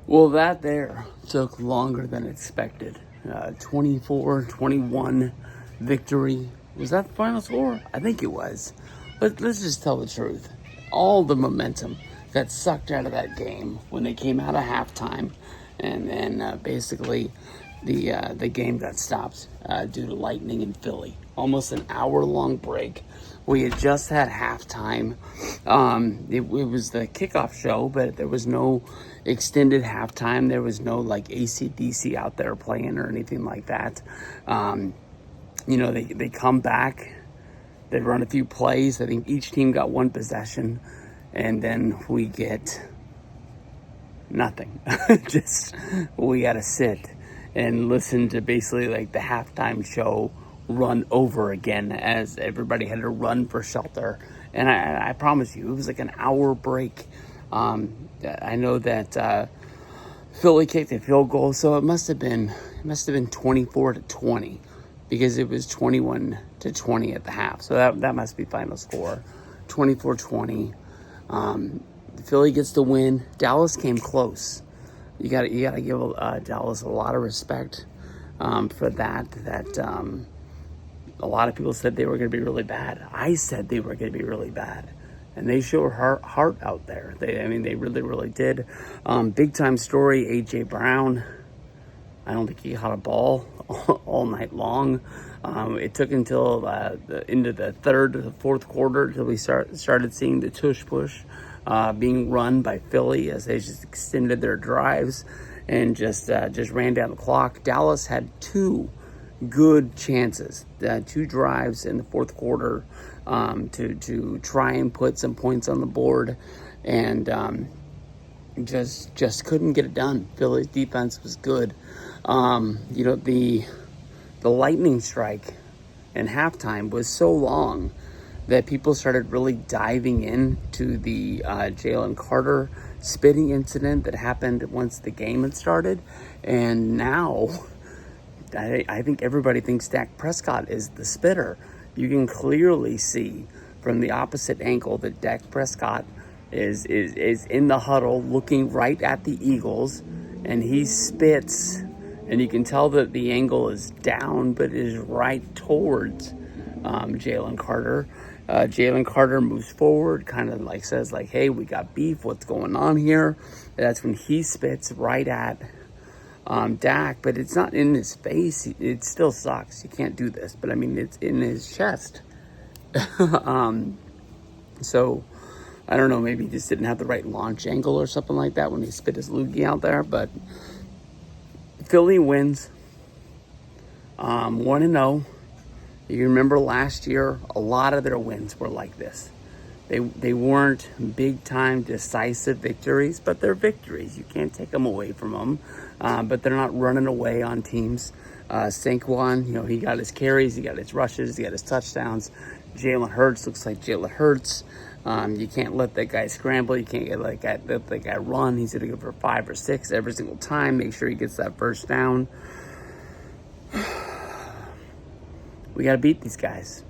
Well, that there took longer than expected. 24-21 victory. Was that the final score? I think it was. But let's just tell the truth. All the momentum got sucked out of that game when they came out of halftime. And then basically the game got stopped due to lightning in Philly. Almost an hour-long break. We had just had halftime. It was the kickoff show, but there was no extended halftime. There was no like AC/DC out there playing or anything like that. They come back. They run a few plays. I think each team got one possession, and then we get nothing. We got to sit and listen to basically like the halftime show run over again as everybody had to run for shelter. And I promise you, it was like an hour break. I know that Philly kicked a field goal, so it must have been 24-20 because it was 21-20 at the half. So that must be final score, 24-20. Philly gets the win. Dallas came close. You gotta give Dallas a lot of respect for that. A lot of people said they were going to be really bad. I said they were going to be really bad. And they showed heart out there. They really, really did. Big time story, A.J. Brown. I don't think he caught a ball all night long. It took until into the third to the fourth quarter until we started seeing the tush push being run by Philly as they just extended their drives and just ran down the clock. Dallas had two good chances, two drives in the fourth quarter to try and put some points on the board, and just couldn't get it done. Philly's defense was good. The lightning strike in halftime was so long that people started really diving into the Jalen Carter spitting incident that happened once the game had started, and now I think everybody thinks Dak Prescott is the spitter. You can clearly see from the opposite angle that Dak Prescott is in the huddle looking right at the Eagles, and he spits, and you can tell that the angle is down but is right towards Jalen Carter. Jalen Carter moves forward, kind of like says like, hey, we got beef, what's going on here? That's when he spits right at Dak, but it's not in his face. It still sucks. You can't do this, but I mean, it's in his chest. So I don't know, maybe he just didn't have the right launch angle or something like that when he spit his loogie out there, but Philly wins 1-0. You remember last year, a lot of their wins were like this. They weren't big-time decisive victories, but they're victories. You can't take them away from them. But they're not running away on teams. Saquon, he got his carries, he got his rushes, he got his touchdowns. Jalen Hurts looks like Jalen Hurts. You can't let that guy scramble. You can't let that guy run. He's going to go for 5 or 6 every single time. Make sure he gets that first down. We got to beat these guys.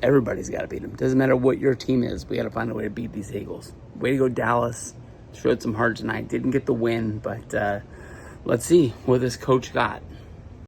Everybody's got to beat them. Doesn't matter what your team is. We got to find a way to beat these Eagles. Way to go, Dallas. Showed some heart tonight. Didn't get the win, but let's see what this coach got.